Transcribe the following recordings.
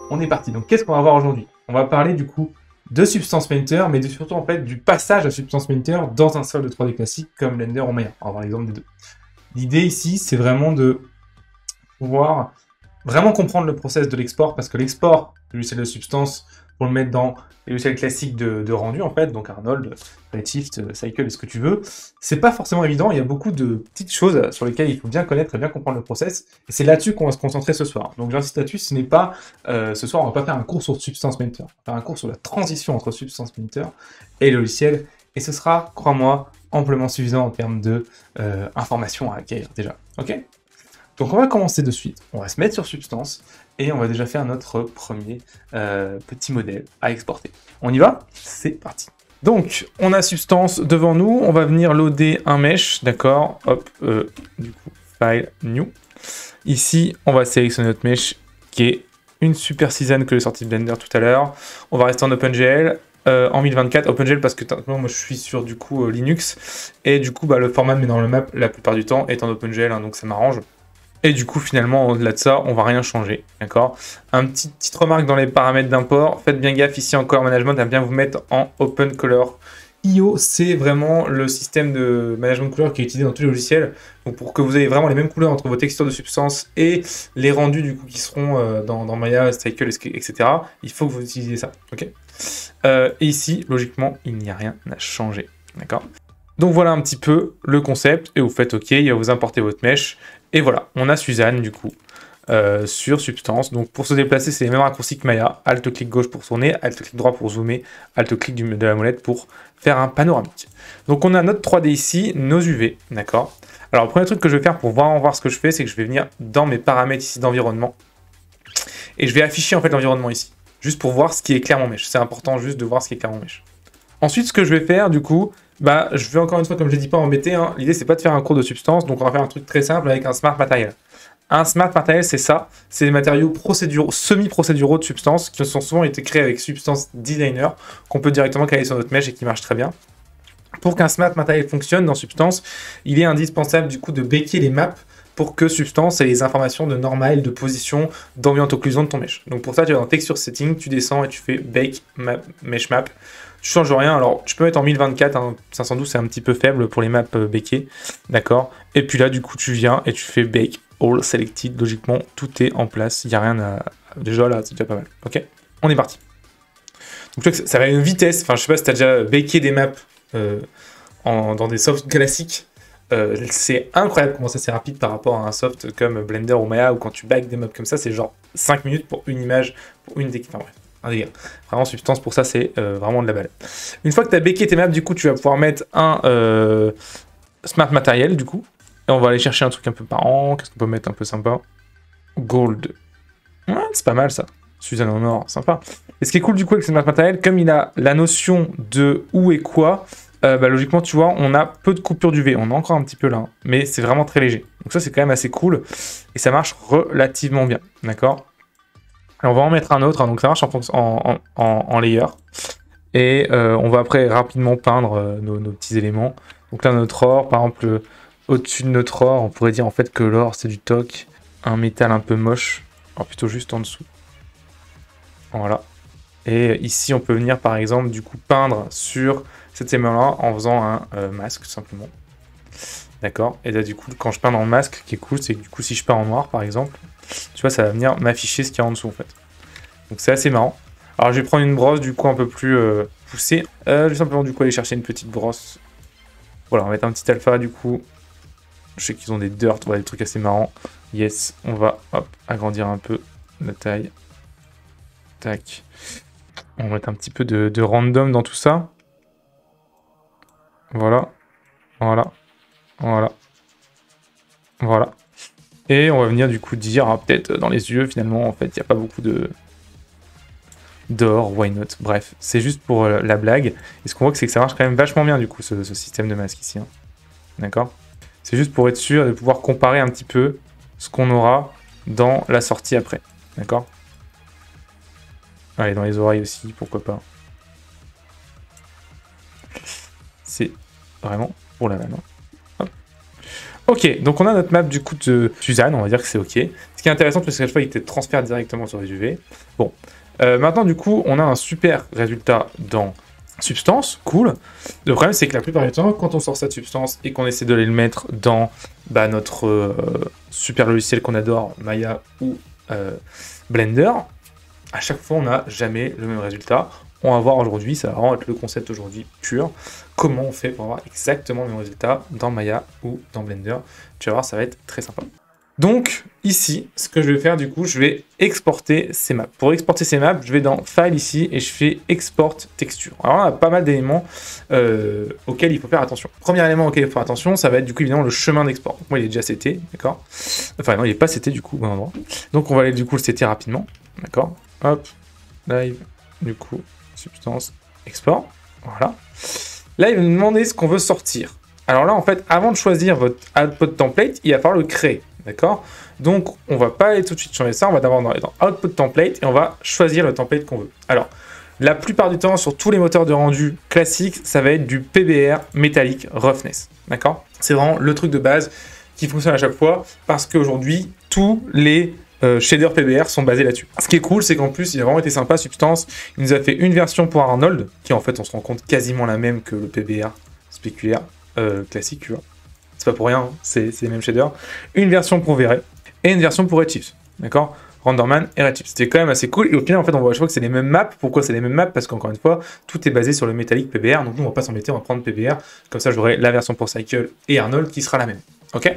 On est parti. Donc, qu'est-ce qu'on va voir aujourd'hui? On va parler du coup de Substance Painter, mais surtout en fait du passage à Substance Painter dans un solde 3D classique comme Blender ou Maya. On va voir l'exemple des deux. L'idée ici, c'est vraiment de pouvoir vraiment comprendre le process de l'export, parce que l'export du logiciel de Substance, pour le mettre dans les logiciels classiques de rendu, en fait, donc Arnold, Redshift, Cycle, et ce que tu veux, c'est pas forcément évident. Il y a beaucoup de petites choses sur lesquelles il faut bien connaître et bien comprendre le process, et c'est là-dessus qu'on va se concentrer ce soir. Donc j'insiste là-dessus, ce n'est pas, ce soir, on va pas faire un cours sur Substance Painter, on va faire un cours sur la transition entre Substance Painter et le logiciel, et ce sera, crois-moi, amplement suffisant en termes de informations à acquérir déjà. Ok? Donc on va commencer de suite, on va se mettre sur Substance, et on va déjà faire notre premier petit modèle à exporter. On y va? C'est parti. Donc, on a Substance devant nous, on va venir loader un mesh, d'accord? Hop, du coup, File, New. Ici, on va sélectionner notre mesh, qui est une super season que j'ai sorti de Blender tout à l'heure. On va rester en OpenGL, en 1024, OpenGL parce que moi je suis sur du coup Linux, et du coup le format de met dans le map la plupart du temps est en OpenGL, hein, donc ça m'arrange. Et du coup, finalement, au-delà de ça, on va rien changer, d'accord? Petite remarque dans les paramètres d'import, faites bien gaffe ici en Color Management à bien vous mettre en Open Color. IO, c'est vraiment le système de management de couleurs qui est utilisé dans tous les logiciels. Donc pour que vous ayez vraiment les mêmes couleurs entre vos textures de Substance et les rendus du coup qui seront dans Maya, Cycle, etc., il faut que vous utilisiez ça, ok? Et ici, logiquement, il n'y a rien à changer, d'accord? Donc voilà un petit peu le concept, et vous faites OK, il va vous importer votre mesh, et voilà, on a Suzanne du coup, sur Substance. Donc pour se déplacer, c'est les mêmes raccourcis que Maya, Alt-clic gauche pour tourner, Alt-clic droit pour zoomer, Alt-clic de la molette pour faire un panoramique. Donc on a notre 3D ici, nos UV, d'accord? Alors le premier truc que je vais faire pour voir ce que je fais, c'est que je vais venir dans mes paramètres ici d'environnement, et je vais afficher en fait l'environnement ici, juste pour voir ce qui éclaire mon mesh. C'est important juste de voir ce qui éclaire mon mesh. Ensuite, ce que je vais faire, du coup, je vais encore une fois, comme je l'ai dit, pas embêter. Hein. L'idée, c'est pas de faire un cours de Substance, donc on va faire un truc très simple avec un Smart Material. Un Smart Material, c'est ça. C'est des matériaux semi-procéduraux de Substance qui ont souvent été créés avec Substance Designer, qu'on peut directement caler sur notre mesh et qui marche très bien. Pour qu'un Smart Material fonctionne dans Substance, il est indispensable du coup de baker les maps pour que Substance ait les informations de normal, de position, d'ambient occlusion de ton mesh. Donc pour ça, tu vas dans Texture Setting, tu descends et tu fais Bake map, Mesh Map. Tu changes rien, alors tu peux mettre en 1024, hein, 512 c'est un petit peu faible pour les maps bakées, d'accord? Et puis là, du coup, tu viens et tu fais Bake All Selected, logiquement, tout est en place, il n'y a rien à... Déjà là, c'est déjà pas mal, ok? On est parti. Donc tu vois que ça va à une vitesse, enfin je sais pas si tu as déjà baké des maps dans des softs classiques, c'est incroyable comment ça c'est rapide par rapport à un soft comme Blender ou Maya, où quand tu bakes des maps comme ça, c'est genre 5 minutes pour une image, pour une déclin, enfin bref. Un délire. Vraiment, Substance, pour ça, c'est vraiment de la balle. Une fois que tu as backé tes maps, du coup, tu vas pouvoir mettre un Smart Material, du coup. Et on va aller chercher un truc un peu parent. Qu'est-ce qu'on peut mettre un peu sympa? Gold. Ouais, c'est pas mal, ça. Suzanne en or, sympa. Et ce qui est cool, du coup, avec ce Smart Material, comme il a la notion de où et quoi, logiquement, tu vois, on a peu de coupure d'UV. On a encore un petit peu là, hein, mais c'est vraiment très léger. Donc ça, c'est quand même assez cool. Et ça marche relativement bien, d'accord? On va en mettre un autre, hein, donc ça marche en layer. Et on va après rapidement peindre nos petits éléments. Donc là, notre or, par exemple, au-dessus de notre or, on pourrait dire en fait que l'or, c'est du toc, un métal un peu moche, alors plutôt juste en dessous. Voilà. Et ici, on peut venir, par exemple, du coup, peindre sur cet élément-là en faisant un masque, tout simplement. D'accord? Et là, du coup, quand je peins dans le masque, ce qui est cool, c'est que du coup, si je peins en noir, par exemple, tu vois, ça va venir m'afficher ce qu'il y a en dessous, en fait. Donc c'est assez marrant. Alors je vais prendre une brosse, du coup, un peu plus poussée. Je vais simplement, du coup, aller chercher une petite brosse. Voilà, on va mettre un petit alpha, du coup. Je sais qu'ils ont des dirt, voilà, des trucs assez marrants. Yes, on va, hop, agrandir un peu la taille. Tac. On va mettre un petit peu de random dans tout ça. Voilà. Voilà. Voilà. Voilà. Et on va venir du coup dire, hein, peut-être dans les yeux, finalement, en fait, il n'y a pas beaucoup d'or, why not. Bref, c'est juste pour la blague. Et ce qu'on voit, c'est que ça marche quand même vachement bien, du coup, ce système de masque ici. Hein. D'accord? C'est juste pour être sûr de pouvoir comparer un petit peu ce qu'on aura dans la sortie après. D'accord? Allez, dans les oreilles aussi, pourquoi pas. C'est vraiment pour la vanne. Hein. Ok, donc on a notre map du coup de Suzanne, on va dire que c'est ok. Ce qui est intéressant, c'est que cette fois, il te transfère directement sur les UV. Bon, maintenant du coup, on a un super résultat dans Substance, cool. Le problème, c'est que la plupart du temps, quand on sort cette substance et qu'on essaie de le mettre dans notre super logiciel qu'on adore, Maya ou Blender, à chaque fois, on n'a jamais le même résultat. On va voir aujourd'hui, ça va vraiment être le concept aujourd'hui pur. Comment on fait pour avoir exactement le même résultat dans Maya ou dans Blender. Tu vas voir, ça va être très sympa. Donc, ici, ce que je vais faire, du coup, je vais exporter ces maps. Pour exporter ces maps, je vais dans File ici et je fais Export Texture. Alors, on a pas mal d'éléments auxquels il faut faire attention. Premier élément auquel il faut faire attention, ça va être du coup, évidemment, le chemin d'export. Donc, moi, il est déjà seté, d'accord? Enfin, non, il n'est pas seté, du coup, au bon endroit. Donc, on va aller, du coup, le setter rapidement, d'accord? Hop, live, du coup, substance, export, voilà. Là, il va nous demander ce qu'on veut sortir. Alors là, en fait, avant de choisir votre output template, il va falloir le créer. D'accord? Donc, on va pas aller tout de suite changer ça. On va d'abord aller dans Output Template et on va choisir le template qu'on veut. Alors, la plupart du temps, sur tous les moteurs de rendu classiques, ça va être du PBR Metallic Roughness. D'accord? C'est vraiment le truc de base qui fonctionne à chaque fois parce qu'aujourd'hui, tous les shaders PBR sont basés là-dessus. Ce qui est cool, c'est qu'en plus, il a vraiment été sympa, Substance. Il nous a fait une version pour Arnold, qui en fait, on se rend compte quasiment la même que le PBR spéculaire classique, tu vois. C'est pas pour rien, hein. C'est les mêmes shaders. Une version pour V-Ray et une version pour Redshift. D'accord? Renderman et Redshift. C'était quand même assez cool. Et au final, en fait, on voit, je vois que c'est les mêmes maps. Pourquoi c'est les mêmes maps? Parce qu'encore une fois, tout est basé sur le Metallic PBR. Donc nous, on va pas s'embêter, on va prendre PBR. Comme ça, j'aurai la version pour Cycle et Arnold qui sera la même. Ok?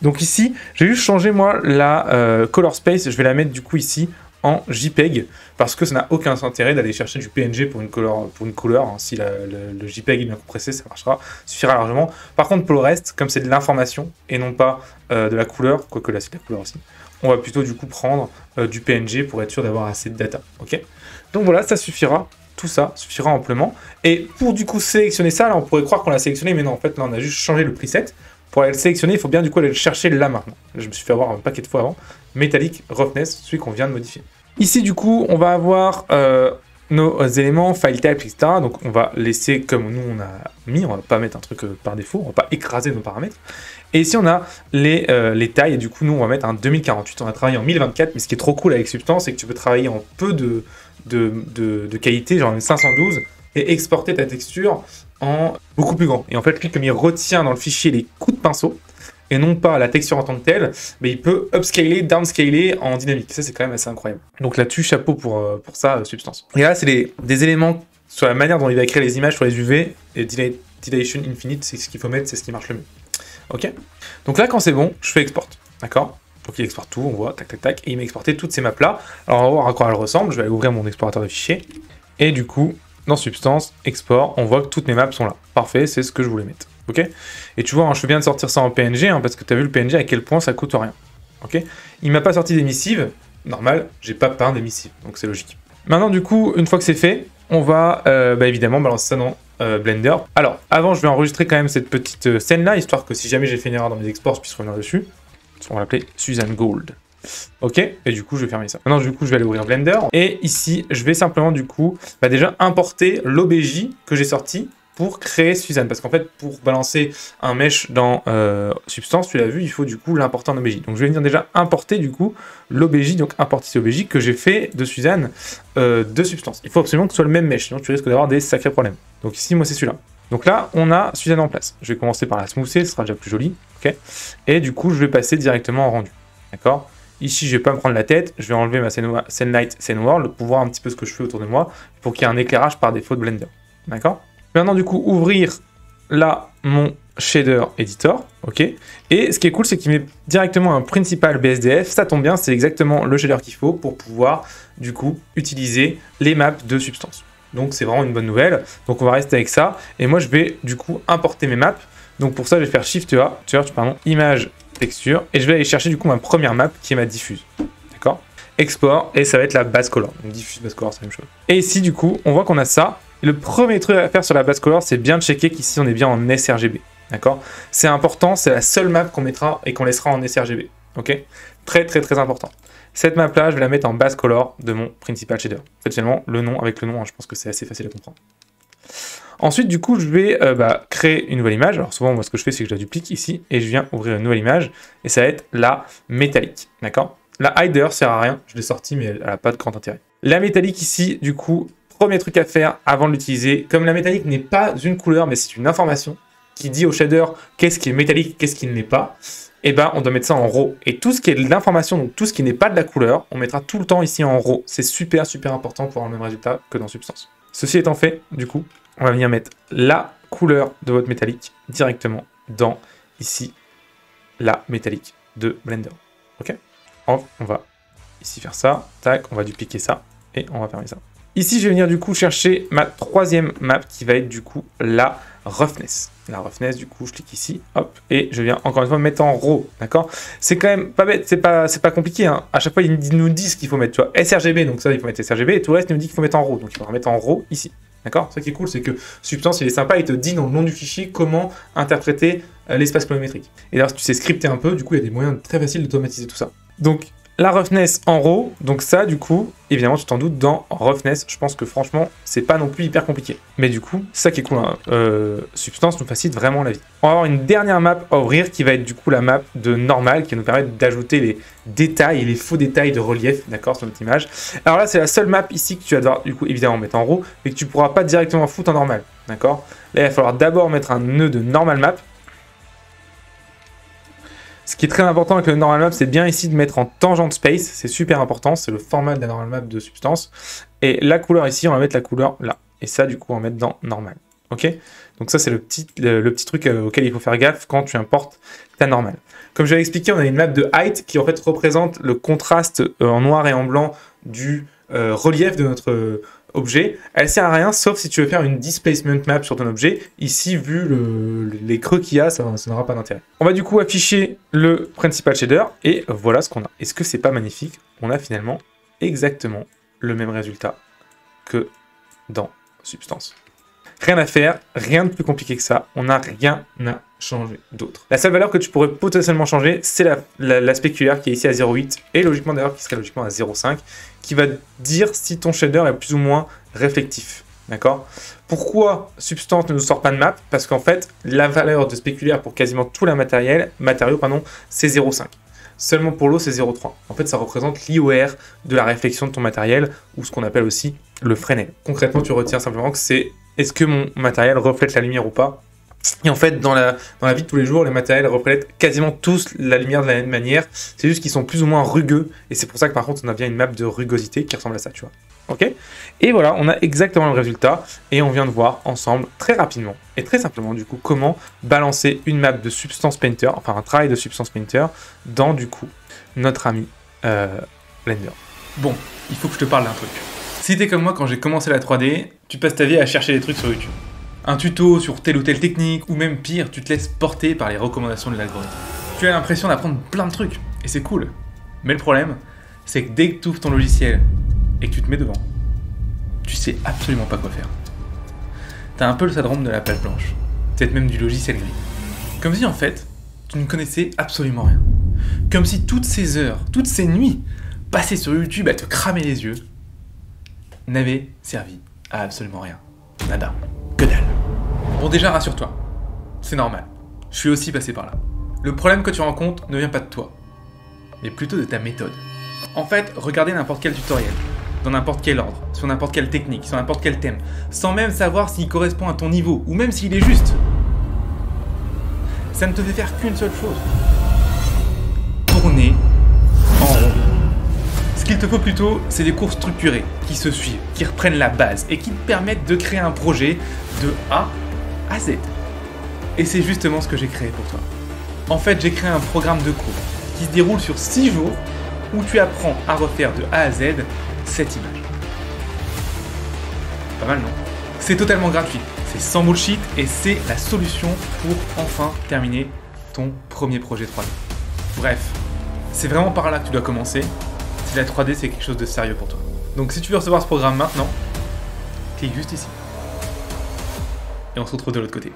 Donc ici, j'ai juste changé, moi, la color space. Je vais la mettre du coup ici en JPEG parce que ça n'a aucun intérêt d'aller chercher du PNG pour une couleur, hein. Si le JPEG est bien compressé, ça marchera, suffira largement. Par contre, pour le reste, comme c'est de l'information et non pas de la couleur, quoique là c'est de la couleur aussi, on va plutôt du coup prendre du PNG pour être sûr d'avoir assez de data. Ok? Donc voilà, ça suffira. Tout ça suffira amplement. Et pour du coup sélectionner ça, là on pourrait croire qu'on l'a sélectionné, mais non, en fait là on a juste changé le preset. Pour aller le sélectionner, il faut bien du coup aller le chercher là maintenant. Je me suis fait avoir un paquet de fois avant. Metallic Roughness, celui qu'on vient de modifier. Ici du coup, on va avoir nos éléments, file type, etc. Donc on va laisser comme nous on a mis, on va pas mettre un truc par défaut, on va pas écraser nos paramètres. Et ici on a les tailles, et du coup nous on va mettre un 2048. On a travaillé en 1024, mais ce qui est trop cool avec Substance, c'est que tu peux travailler en peu de qualité, genre une 512, et exporter ta texture en beaucoup plus grand. Et en fait, lui, comme il retient dans le fichier les coups de pinceau, et non pas la texture en tant que telle, mais il peut upscaler, downscaler en dynamique. Ça, c'est quand même assez incroyable. Donc là-dessus, chapeau pour ça, Substance. Et là, c'est des éléments sur la manière dont il va écrire les images sur les UV, et Dilation Infinite, c'est ce qu'il faut mettre, c'est ce qui marche le mieux. Ok? Donc là, quand c'est bon, je fais export. D'accord? Donc il exporte tout, on voit, tac, tac, tac, et il m'a exporté toutes ces maps-là. Alors on va voir à quoi elles ressemblent. Je vais aller ouvrir mon explorateur de fichiers. Et du coup, dans Substance, export, on voit que toutes mes maps sont là. Parfait, c'est ce que je voulais mettre. Ok? Et tu vois, hein, je fais bien de sortir ça en PNG, hein, parce que tu as vu le PNG à quel point ça coûte rien. Ok? Il m'a pas sorti d'émissive. Normal, j'ai pas peint d'émissive, donc c'est logique. Maintenant, du coup, une fois que c'est fait, on va évidemment balancer ça dans Blender. Alors, avant, je vais enregistrer quand même cette petite scène-là, histoire que si jamais j'ai fait une erreur dans mes exports, je puisse revenir dessus. On va l'appeler Suzanne Gold. Ok, et du coup je vais fermer ça. Maintenant du coup je vais aller ouvrir Blender, et ici je vais simplement du coup déjà importer l'OBJ que j'ai sorti pour créer Suzanne, parce qu'en fait pour balancer un mesh dans Substance, tu l'as vu, il faut du coup l'importer en OBJ. Donc je vais venir déjà importer du coup l'OBJ, donc importer cet OBJ que j'ai fait de Suzanne de Substance. Il faut absolument que ce soit le même mesh, sinon tu risques d'avoir des sacrés problèmes. Donc ici moi c'est celui-là. Donc là, on a Suzanne en place. Je vais commencer par la smoother, ce sera déjà plus joli. Okay, et du coup, je vais passer directement en rendu. D'accord? Ici, je ne vais pas me prendre la tête. Je vais enlever ma Scene Light, Scene World pour voir un petit peu ce que je fais autour de moi pour qu'il y ait un éclairage par défaut de Blender. D'accord? Maintenant, du coup, ouvrir là mon shader editor. Ok? Et ce qui est cool, c'est qu'il met directement un principal BSDF. Ça tombe bien, c'est exactement le shader qu'il faut pour pouvoir, du coup, utiliser les maps de Substance. Donc c'est vraiment une bonne nouvelle. Donc on va rester avec ça. Et moi je vais du coup importer mes maps. Donc pour ça je vais faire Shift A, image, texture. Et je vais aller chercher du coup ma première map qui est ma diffuse. D'accord? Export, et ça va être la base color. Donc diffuse, base color, c'est la même chose. Et ici du coup on voit qu'on a ça. Et le premier truc à faire sur la base color, c'est bien de checker qu'ici on est bien en sRGB. D'accord? C'est important, c'est la seule map qu'on mettra et qu'on laissera en sRGB. Ok? Très très très important. Cette map là, je vais la mettre en base color de mon principal shader. En fait, finalement, le nom avec le nom, hein, je pense que c'est assez facile à comprendre. Ensuite, du coup, je vais créer une nouvelle image. Alors souvent, moi, ce que je fais, c'est que je la duplique ici et je viens ouvrir une nouvelle image et ça va être la métallique, d'accord? La hider sert à rien, je l'ai sortie, mais elle n'a pas de grand intérêt. La métallique ici, du coup, premier truc à faire avant de l'utiliser, comme la métallique n'est pas une couleur, mais c'est une information qui dit au shader qu'est-ce qui est métallique, qu'est-ce qui ne l'est pas, et ben on doit mettre ça en RAW. Et tout ce qui est de l'information, donc tout ce qui n'est pas de la couleur, on mettra tout le temps ici en RAW. C'est super important pour avoir le même résultat que dans Substance. Ceci étant fait, du coup, on va venir mettre la couleur de votre métallique directement dans ici la métallique de Blender. Ok? On va ici faire ça, tac, on va dupliquer ça et on va fermer ça. Ici, je vais venir du coup chercher ma troisième map qui va être du coup la roughness. La roughness, du coup, je clique ici, hop, et je viens encore une fois me mettre en RAW, d'accord? C'est quand même pas bête, c'est pas compliqué, hein. À chaque fois, ils nous disent qu'il faut mettre, tu vois, sRGB, donc ça, il faut mettre sRGB, et tout le reste, il nous dit qu'il faut mettre en RAW, donc il faudra mettre en RAW ici, d'accord? Ce qui est cool, c'est que Substance, il est sympa, il te dit dans le nom du fichier comment interpréter l'espace colorimétrique. Et d'ailleurs, si tu sais scripter un peu, du coup, il y a des moyens très faciles d'automatiser tout ça. Donc, la roughness en RAW, donc ça du coup, évidemment tu t'en doutes, dans roughness, je pense que franchement, c'est pas non plus hyper compliqué. Mais du coup, c'est ça qui est cool, hein. Substance nous facilite vraiment la vie. On va avoir une dernière map à ouvrir qui va être du coup la map de normal, qui va nous permettre d'ajouter les détails et les faux détails de relief, d'accord, sur notre image. Alors là, c'est la seule map ici que tu vas devoir du coup évidemment mettre en RAW, mais que tu pourras pas directement foutre en normal, d'accord. Là, il va falloir d'abord mettre un nœud de normal map. Ce qui est très important avec le normal map, c'est bien ici de mettre en tangent space, c'est super important, c'est le format de la normal map de Substance. Et la couleur ici, on va mettre la couleur là. Et ça, du coup, on va mettre dans normal. Ok? Donc ça, c'est le petit truc auquel il faut faire gaffe quand tu importes ta normale. Comme je l'avais expliqué, on a une map de height qui en fait représente le contraste en noir et en blanc du relief de notre objet. Elle sert à rien sauf si tu veux faire une displacement map sur ton objet. Ici, vu les creux qu'il y a, ça n'aura pas d'intérêt. On va du coup afficher le principal shader et voilà ce qu'on a. Est-ce que c'est pas magnifique? On a finalement exactement le même résultat que dans Substance. Rien à faire, rien de plus compliqué que ça. On n'a rien à changer d'autre. La seule valeur que tu pourrais potentiellement changer, c'est la spéculaire qui est ici à 0,8 et logiquement d'ailleurs qui serait logiquement à 0,5 qui va dire si ton shader est plus ou moins réflectif. D'accord? Pourquoi Substance ne nous sort pas de map? Parce qu'en fait, la valeur de spéculaire pour quasiment tout le matériau, c'est 0,5. Seulement pour l'eau, c'est 0,3. En fait, ça représente l'IOR de la réflexion de ton matériel ou ce qu'on appelle aussi le Fresnel. Concrètement, tu retiens simplement que c'est est-ce que mon matériel reflète la lumière ou pas? Et en fait, dans la vie de tous les jours, les matériels reflètent quasiment tous la lumière de la même manière. C'est juste qu'ils sont plus ou moins rugueux. Et c'est pour ça que par contre, on a bien une map de rugosité qui ressemble à ça, tu vois. Ok? Et voilà, on a exactement le résultat. Et on vient de voir ensemble, très rapidement et très simplement, du coup, comment balancer une map de Substance Painter, enfin un travail de Substance Painter, dans, du coup, notre ami Blender. Bon, il faut que je te parle d'un truc. Si t'es comme moi, quand j'ai commencé la 3D, tu passes ta vie à chercher des trucs sur YouTube. Un tuto sur telle ou telle technique, ou même pire, tu te laisses porter par les recommandations de l'algorithme. Tu as l'impression d'apprendre plein de trucs, et c'est cool. Mais le problème, c'est que dès que tu ouvres ton logiciel et que tu te mets devant, tu sais absolument pas quoi faire. T'as un peu le syndrome de la page blanche, peut-être même du logiciel gris. Comme si en fait, tu ne connaissais absolument rien. Comme si toutes ces heures, toutes ces nuits, passées sur YouTube à te cramer les yeux, n'avaient servi à absolument rien. Nada. Que dalle. Bon, déjà, rassure-toi. C'est normal. Je suis aussi passé par là. Le problème que tu rencontres ne vient pas de toi, mais plutôt de ta méthode. En fait, regardez n'importe quel tutoriel, dans n'importe quel ordre, sur n'importe quelle technique, sur n'importe quel thème, sans même savoir s'il correspond à ton niveau, ou même s'il est juste. Ça ne te fait faire qu'une seule chose. Tourner en rond. Ce qu'il te faut plutôt, c'est des cours structurés, qui se suivent, qui reprennent la base, et qui te permettent de créer un projet de A à Z. Et c'est justement ce que j'ai créé pour toi. En fait, j'ai créé un programme de cours qui se déroule sur 6 jours où tu apprends à refaire de A à Z cette image. Pas mal, non? C'est totalement gratuit, c'est sans bullshit et c'est la solution pour enfin terminer ton premier projet 3D. Bref, c'est vraiment par là que tu dois commencer si la 3D c'est quelque chose de sérieux pour toi. Donc si tu veux recevoir ce programme maintenant, clique juste ici. Et on se retrouve de l'autre côté.